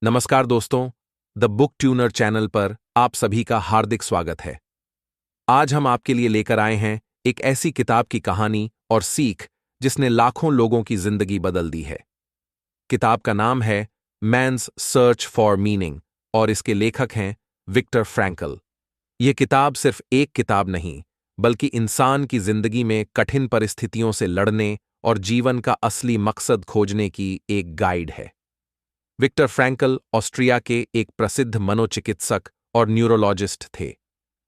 नमस्कार दोस्तों, the book tuner channel पर आप सभी का हार्दिक स्वागत है। आज हम आपके लिए लेकर आए हैं एक ऐसी किताब की कहानी और सीख जिसने लाखों लोगों की जिंदगी बदल दी है। किताब का नाम है मैन्स सर्च फॉर मीनिंग और इसके लेखक हैं विक्टर फ्रैंकल। यह किताब सिर्फ एक किताब नहीं, बल्कि इंसान की जिंदगी में कठिन परिस्थितियों से लड़ने और जीवन का असली मकसद खोजने की एक गाइड है। विक्टर फ्रैंकल ऑस्ट्रिया के एक प्रसिद्ध मनोचिकित्सक और न्यूरोलॉजिस्ट थे,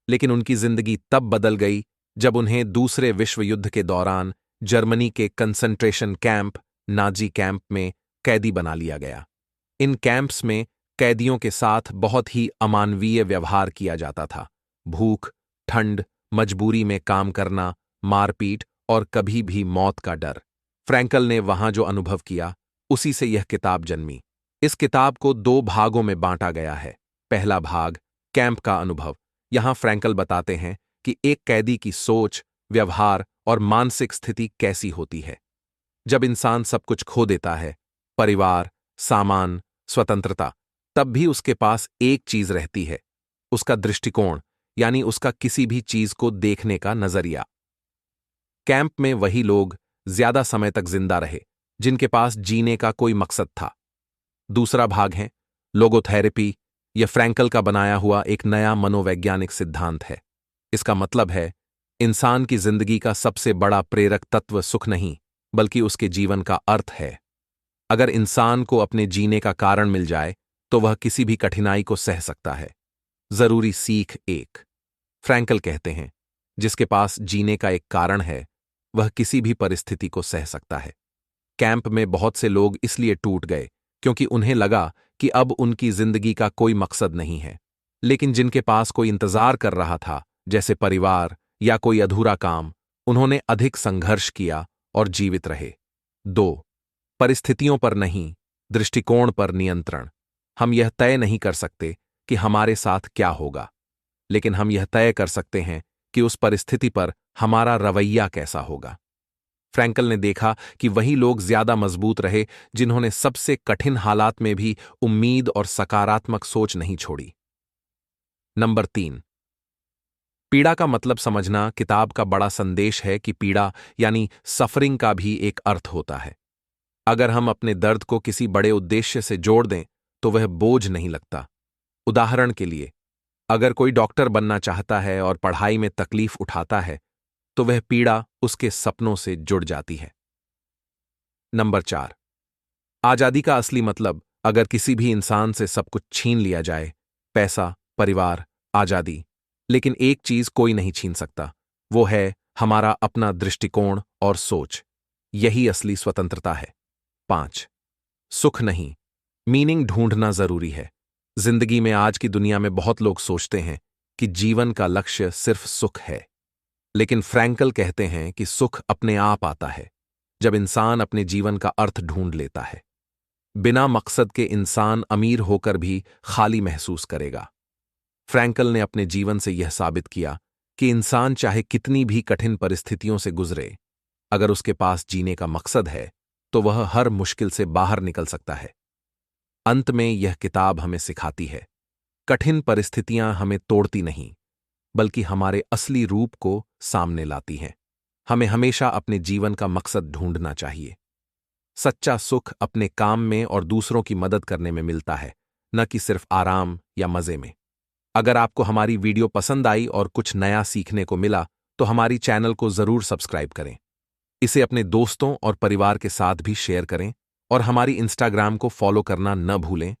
लेकिन उनकी जिंदगी तब बदल गई जब उन्हें दूसरे विश्व युद्ध के दौरान जर्मनी के कंसंट्रेशन कैंप नाजी कैंप में कैदी बना लिया गया। इन कैंप्स में कैदियों के साथ बहुत ही अमानवीय व्यवहार किया जाता था। भूख, ठंड, मजबूरी में काम करना, मारपीट और कभी भी मौत का डर। फ्रैंकल ने वहां जो अनुभव किया, उसी से यह किताब जन्मी। इस किताब को दो भागों में बांटा गया है। पहला भाग, कैंप का अनुभव। यहां फ्रैंकल बताते हैं कि एक कैदी की सोच, व्यवहार और मानसिक स्थिति कैसी होती है जब इंसान सब कुछ खो देता है, परिवार, सामान, स्वतंत्रता, तब भी उसके पास एक चीज रहती है, उसका दृष्टिकोण, यानी उसका किसी भी चीज को देखने का नजरिया। कैंप में वही लोग ज्यादा समय तक जिंदा रहे जिनके पास जीने का कोई मकसद था। दूसरा भाग है लोगोथेरेपी। यह फ्रैंकल का बनाया हुआ एक नया मनोवैज्ञानिक सिद्धांत है। इसका मतलब है, इंसान की जिंदगी का सबसे बड़ा प्रेरक तत्व सुख नहीं, बल्कि उसके जीवन का अर्थ है। अगर इंसान को अपने जीने का कारण मिल जाए, तो वह किसी भी कठिनाई को सह सकता है। जरूरी सीख एक। फ्रैंकल कहते हैं, जिसके पास जीने का एक कारण है, वह किसी भी परिस्थिति को सह सकता है। कैंप में बहुत से लोग इसलिए टूट गए क्योंकि उन्हें लगा कि अब उनकी जिंदगी का कोई मकसद नहीं है। लेकिन जिनके पास कोई इंतजार कर रहा था, जैसे परिवार या कोई अधूरा काम, उन्होंने अधिक संघर्ष किया और जीवित रहे। 2. परिस्थितियों पर नहीं, दृष्टिकोण पर नियंत्रण। हम यह तय नहीं कर सकते कि हमारे साथ क्या होगा, लेकिन हम यह तय कर सकते हैं कि उस परिस्थिति पर हमारा रवैया कैसा होगा। फ्रैंकल ने देखा कि वही लोग ज्यादा मजबूत रहे जिन्होंने सबसे कठिन हालात में भी उम्मीद और सकारात्मक सोच नहीं छोड़ी। नंबर 3, पीड़ा का मतलब समझना। किताब का बड़ा संदेश है कि पीड़ा यानी सफरिंग का भी एक अर्थ होता है। अगर हम अपने दर्द को किसी बड़े उद्देश्य से जोड़ दें, तो वह बोझ नहीं लगता। उदाहरण के लिए, अगर कोई डॉक्टर बनना चाहता है और पढ़ाई में तकलीफ उठाता है, तो वह पीड़ा उसके सपनों से जुड़ जाती है। नंबर 4, आजादी का असली मतलब। अगर किसी भी इंसान से सब कुछ छीन लिया जाए, पैसा, परिवार, आजादी, लेकिन एक चीज कोई नहीं छीन सकता, वो है हमारा अपना दृष्टिकोण और सोच। यही असली स्वतंत्रता है। 5, सुख नहीं, मीनिंग ढूंढना जरूरी है। जिंदगी में आज की दुनिया में बहुत लोग सोचते हैं कि जीवन का लक्ष्य सिर्फ सुख है, लेकिन फ्रैंकल कहते हैं कि सुख अपने आप आता है जब इंसान अपने जीवन का अर्थ ढूंढ लेता है। बिना मकसद के इंसान अमीर होकर भी खाली महसूस करेगा। फ्रैंकल ने अपने जीवन से यह साबित किया कि इंसान चाहे कितनी भी कठिन परिस्थितियों से गुजरे, अगर उसके पास जीने का मकसद है, तो वह हर मुश्किल से बाहर निकल सकता है। अंत में यह किताब हमें सिखाती है, कठिन परिस्थितियां हमें तोड़ती नहीं, बल्कि हमारे असली रूप को सामने लाती हैं। हमें हमेशा अपने जीवन का मकसद ढूंढना चाहिए। सच्चा सुख अपने काम में और दूसरों की मदद करने में मिलता है, न कि सिर्फ आराम या मजे में। अगर आपको हमारी वीडियो पसंद आई और कुछ नया सीखने को मिला, तो हमारी चैनल को जरूर सब्सक्राइब करें। इसे अपने दोस्तों और परिवार के साथ भी शेयर करें और हमारी इंस्टाग्राम को फॉलो करना न भूलें।